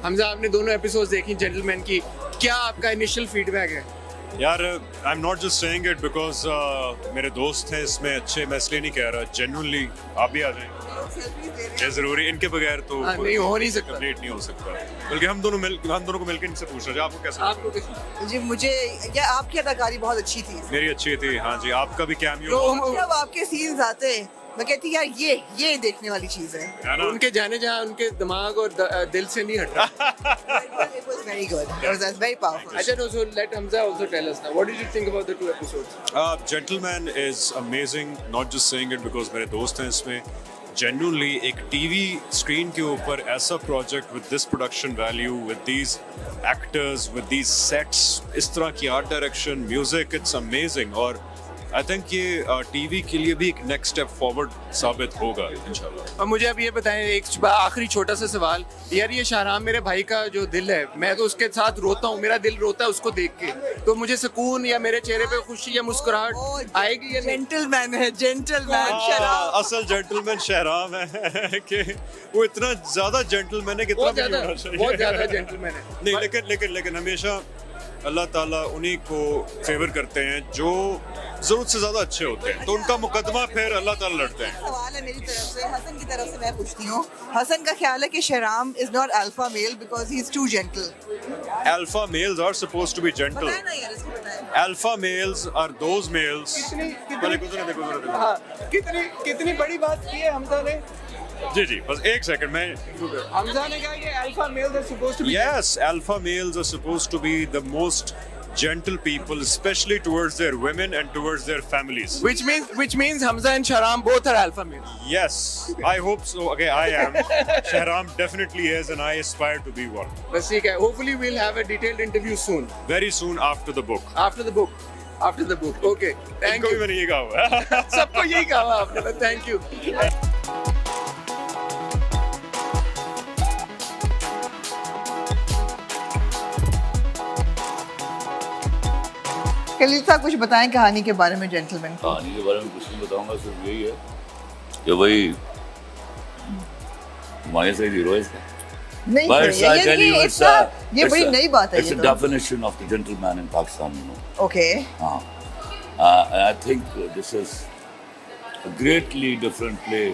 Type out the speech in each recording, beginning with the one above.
हमजा, आपने दोनों एपिसोड्स देखी जेंटलमैन की, क्या आपका इनिशियल फीडबैक है? यार I am not just saying it because मेरे दोस्त हैं इसमें अच्छे, मैं इसलिए नहीं कह रहा, जेन्युइनली आप भी आ जाएं, ये जरूरी, इनके बगैर तो नहीं हो नहीं सकता, कंप्लीट नहीं हो सकता। बल्कि हम दोनों को मिलकर इनसे पूछना चाहिए आपको कैसा आपको लगा? जी मुझे क्या आपकी अदाकारी बहुत अच्छी थी। मेरी अच्छी थी, हाँ जी, आपका भी कैमियो जब आपके सीन्स आते मैं कहती यार ये देखने वाली चीज है। है ना। उनके जाने जहाँ उनके दिमाग और दिल से नहीं हट रहा। It was very good. It was very powerful. अच्छा, no, so let Hamza also tell us now. What did you think about the 2 episodes? Gentleman is amazing, not just saying it because मेरे दोस्त हैं इसमें, genuinely एक TV screen के ऊपर ऐसा project with this production value, with these actors, with these sets, इस तरह की art direction, music, it's amazing। और आई थिंक ये टीवी के लिए भी एक नेक्स्ट स्टेप फॉरवर्ड साबित होगा इंशाल्लाह। और मुझे अब ये बताएं, एक आखिरी छोटा सा सवाल यार, ये शाहराम मेरे भाई का जो दिल है, मैं तो उसके साथ रोता हूँ, मेरा दिल रोता है उसको देख के, तो मुझे सुकून या मेरे चेहरे पे खुशी या मुस्कुराहट आएगी या नहीं? जेंटलमैन है, जेंटलमैन शराब। असल जेंटलमैन शहराम है कि वो इतना ज्यादा जेंटलमैन है, कितना भी नहीं होना चाहिए, बहुत ज्यादा जेंटलमैन है। नहीं, लेकिन हमेशा अल्लाह ताला उन्हीं को फेवर करते हैं जो जरूरत से ज्यादा अच्छे होते हैं, तो उनका मुकदमा फिर अल्लाह ताला लड़ते हैं। सवाल है मेरी तरफ से, हसन की तरफ से मैं पूछती हूँ। हसन का ख्याल है कि Shahram is not alpha male because he is too gentle. Alpha males are supposed to be gentle. बताएं ना यार, इसको बताएं। Alpha males are those males. पहले गुजरे देखो। हाँ, कितनी बड़ी बात की है हमजा ने। जी, बस एक सेकंड में। हमजा ने कहा कि alpha males are supposed to be, Yes, alpha males are supposed to be the most gentle people, especially towards their women and towards their families. which means Hamza and Shahram both are alpha males. Yes, I hope so. Okay, I am. Shahram definitely is, and I aspire to be one. बस ठीक है, hopefully we'll have a detailed interview soon. Very soon after the book. After the book. Okay, thank इनको भी you. मैंने ये कहा हुआ है। सबको यही कहा आपने, थैंक यू। खलील साहब कुछ बताएं कहानी के बारे में जेंटलमैन। कहानी के बारे में कुछ नहीं बताऊंगा, सिर्फ यही है कि भाई हमारे से हीरो है इसका। नहीं But ये I tell you, ये बड़ी नई बात है। It's a definition of the gentleman in Pakistan, you know. Okay हाँ, I think this is a greatly different play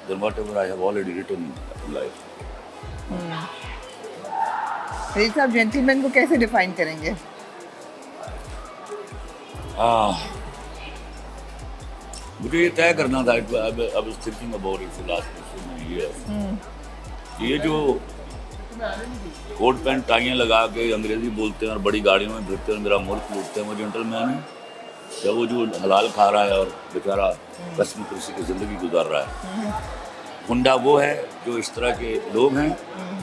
than whatever I have already written in life. Khalil साहब gentleman को कैसे define करेंगे? मुझे ये तय करना था, I was thinking about it for last so many years. ये जो कोट पैंट टाइयाँ लगा के अंग्रेजी बोलते हैं और बड़ी गाड़ियों में फिरते हैं और मेरा मुल्क लूटते हैं, वो जेंटलमैन है या वो जो हलाल खा रहा है और बेचारा कसम कुर्सी की ज़िंदगी गुजार रहा है? गुंडा वो है जो इस तरह के लोग हैं,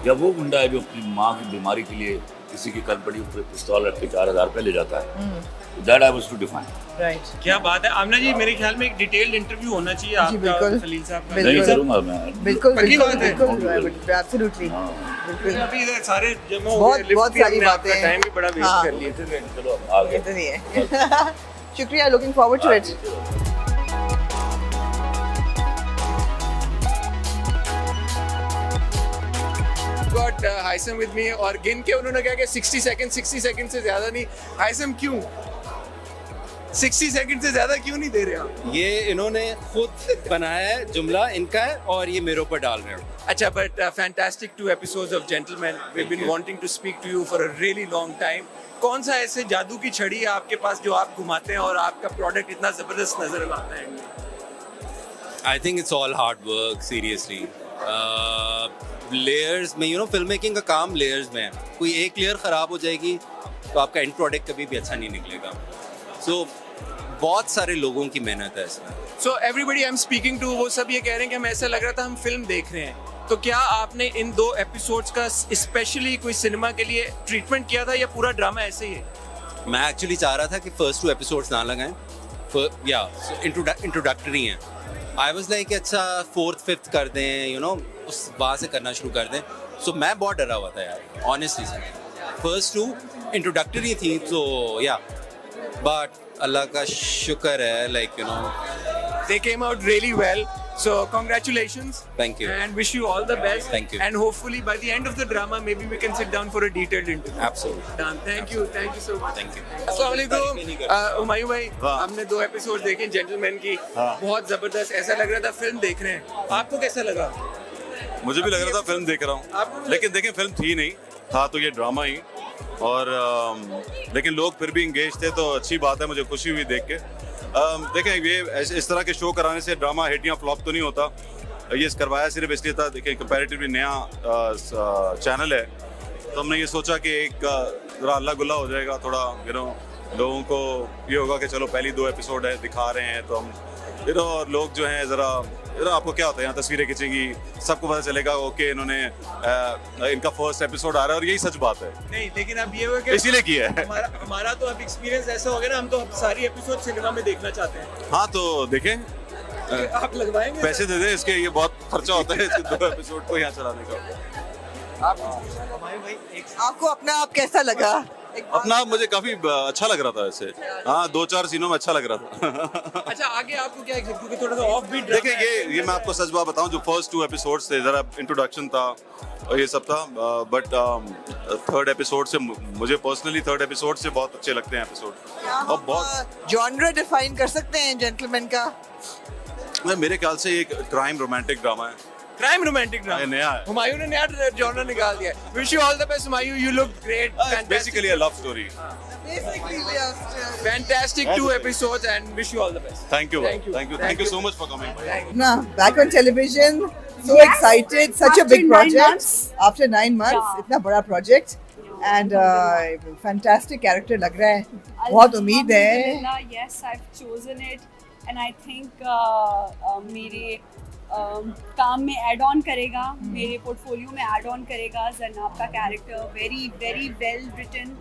या वो गुंडा है जो अपनी माँ की बीमारी के लिए किसी की कलपड़ी ऊपर पिस्तौल रख के 4,000 रुपये ले जाता है? That I was to define. Right. क्या बात है आमना जी, मेरे ख्याल में एक डिटेल्ड इंटरव्यू होना चाहिए आपका बिल्कुल। खलील साहब का। नहीं करूँगा मैं। बिल्कुल पक्की बात है? एब्सोल्युटली। बिल्कुल अभी इधर सारे जमा हो बहुत गए, लिफ्ट बहुत भी सारी हमने आपका बातें टाइम भी बड़ा वेस्ट हाँ। कर लिया। चलो आगे। तो नहीं है। शुक्रिया, looking forward to it. Got Haisam with me, और गिन के उन्होंने कहा कि 60 सेकंड से ज्यादा नहीं। हाइसम क्यों 60 सेकंड से ज्यादा क्यों नहीं दे रहे आप? ये इन्होंने खुद बनाया है, जुमला इनका है और ये मेरे ऊपर डाल रहे हो। अच्छा, but fantastic 2 episodes of Gentleman. We've been wanting to speak to you for a really long time. कौन सा ऐसे जादू की छड़ी है आपके पास जो आप घुमाते हैं और आपका प्रोडक्ट इतना जबरदस्त नजर आता है? I think it's all hard work, seriously. Layers में, फिल्म मेकिंग का काम लेयर्स में है। कोई एक लेयर ख़राब हो जाएगी तो आपका एंड प्रोडक्ट कभी भी अच्छा नहीं निकलेगा। सो बहुत सारे लोगों की मेहनत है इसमें। So everybody I'm speaking to, वो सब ये कह रहे हैं कि हमें ऐसा लग रहा था हम फिल्म देख रहे हैं। तो क्या आपने इन 2 एपिसोड्स का स्पेशली कोई सिनेमा के लिए ट्रीटमेंट किया था या पूरा ड्रामा ऐसे ही है? मैं एक्चुअली चाह रहा था कि फर्स्ट 2 एपिसोड्स ना लगाएं, या इंट्रोडक्टरी हैं। आई वाज लाइक अच्छा 4th 5th कर दें, उस वहाँ से करना शुरू कर दें। सो मैं बहुत डरा हुआ था यार, ऑनेस्टली से। फर्स्ट 2 इंट्रोडक्टरी थी, तो या बट अल्लाह का शुक्र है, They came out really well. So congratulations. Thank you. And wish you all the best. Thank you. And hopefully by the end of the drama, maybe we can sit down for a detailed interview. Absolutely. Done. Thank you so much. Thank you. अस्सलाम वालेकुम। हुमायूं भाई, हमने 2 episode देखे gentleman की, बहुत जबरदस्त, ऐसा लग रहा था फिल्म देख रहे हैं। आपको कैसा लगा? मुझे भी लग रहा था फिल्म देख रहा आपको हूँ, भी लेकिन देखें फिल्म थी नहीं, था तो ये ड्रामा ही। और लेकिन लोग फिर भी इंगेज थे, तो अच्छी बात है, मुझे खुशी हुई देख के। देखें ये इस तरह के शो कराने से ड्रामा हिट या फ्लॉप तो नहीं होता, ये करवाया सिर्फ इसलिए था। देखिए कंपैरेटिवली नया चैनल है, तो हमने ये सोचा कि एक ज़रा अल्लाह गुल्ला हो जाएगा, थोड़ा लोगों को ये होगा कि चलो पहली 2 एपिसोड है दिखा रहे हैं, तो हम और लोग जो हैं ज़रा आपको क्या होता है, यहाँ तस्वीरें खींचेंगी, सबको पता चलेगा ओके इन्होंने इनका फर्स्ट एपिसोड आ रहा है, और यही सच बात है। नहीं, लेकिन अब ये हुआ कि इसीलिए किया है। हमारा तो अब एक्सपीरियंस ऐसा हो गया ना, हम तो अब सारी एपिसोड सिनेमा में देखना चाहते हैं। हाँ तो देखें, आप लगवाएंगे? पैसे दे दें इसके, ये बहुत खर्चा होता है इसके 2 एपिसोड को यहाँ चलाने का। आपको अपना आप कैसा लगा? अपना आप मुझे काफी अच्छा लग रहा था ऐसे, हाँ 2-4 सीनों में अच्छा लग रहा था। अच्छा, आगे आपको क्या, क्योंकि थोड़ा सा ऑफ बीट देखिए ये मैं आपको सच बात बताऊं, जो फर्स्ट 2 एपिसोड्स थे जरा इंट्रोडक्शन था और ये सब था, बट थर्ड एपिसोड से मुझे पर्सनली थर्ड एपिसोड से बहुत अच्छे लगते हैं एपिसोड। और बहुत जॉनर डिफाइन कर सकते हैं जेंटलमैन का? मेरे ख्याल से एक क्राइम रोमांटिक ड्रामा है। क्राइम रोमांटिक ड्रामा नया है। हुमायूं ने नया जॉनर निकाल दिया। Wish you all the best Humayun, you look great. Basically a love story. Fantastic 2 episodes and wish you all the best. Thank you so much for coming. Nah, back on television, so Yes, excited, such a after big 9 project. months. After 9 months, Yeah. इतना बड़ा project, and fantastic character लग रहा है, बहुत उम्मीद है। Alhamdulillah, yes, I've chosen it, and I think मेरे काम में ऐड ऑन करेगा, मेरे पोर्टफोलियो में ऐड ऑन करेगा। जरनाब का character very very well written,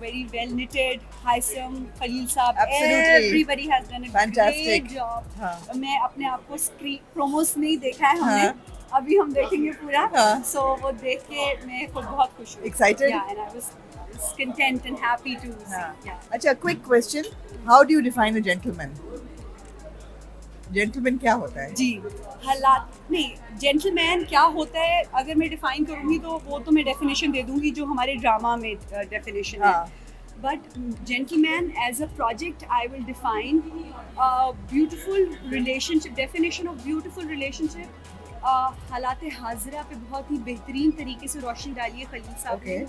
very well knitted. Haisam, Khalil sahab, Absolutely. Everybody has done a Fantastic. Great job. हाँ. मैं अपने आप को स्क्रीन प्रोमोस नहीं देखा है हमने, अभी हम देखेंगे पूरा, हाँ. सो वो देख के मैं खुद बहुत खुश हूँ। Excited? Yeah, and I was content and happy to see. हाँ. Yeah. अच्छा, quick question, how do you define a gentleman? Gentleman क्या होता है? जी, हालात नहीं, जेंटलमैन क्या होता है अगर मैं डिफाइन करूँगी तो वो तो मैं डेफिनेशन दे दूँगी जो हमारे ड्रामा में डेफिनेशन है। But gentleman as a project I will define beautiful relationship, definition of beautiful relationship. हालात हाजिरा पे बहुत ही बेहतरीन तरीके से रोशनी डाली है खलील साहब ने,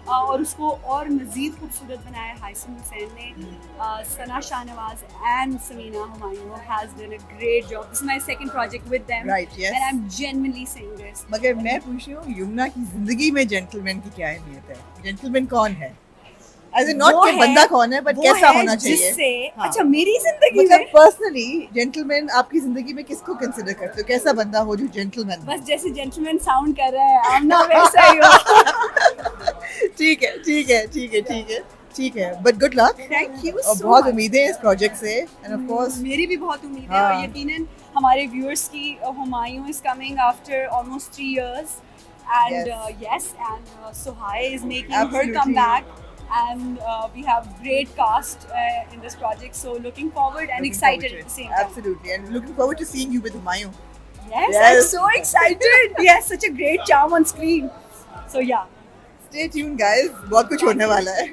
और उसको और मज़ीद खूबसूरत बनाया हाइसम हुसैन ने। Sana Shahnawaz and Samina Humayun has done a great job. This is my second project with them, Right, yes. And I am genuinely saying this. मगर मैं पूछ रही हूँ, यमुना की जिंदगी में जेंटलमैन की क्या अहमियत है? जेंटलमैन कौन है? As in not वो कि है- बंदा कौन है, but वो कैसा है होना चाहिए? जिससे हाँ. अच्छा मेरी जिंदगी मतलब में पर्सनली जेंटलमैन आपकी जिंदगी में किसको कंसिडर करते हो? कैसा बंदा हो जो जेंटलमैन? बस जैसे जेंटलमैन साउंड कर रहा है हम ना वैसा ही हो। ठीक है but good luck. Thank you और सो बहुत मच। उम्मीदें हैं इस प्रोजेक्ट से, एंड ऑफ कोर्स मेरी भी बहुत उम्मीद है, हाँ. और यकीनन हमारे व्यूअर्स की Humayun is coming after almost 3 years, and Yes. and Suhai is making her Absolutely. comeback, and we have great cast in this project, so looking forward and excited at the same time. Absolutely, and looking forward to seeing you with Humayun. Yes, Yes. I'm so excited. Yes, such a great charm on screen. So yeah. Stay tuned guys, बहुत कुछ होने वाला है।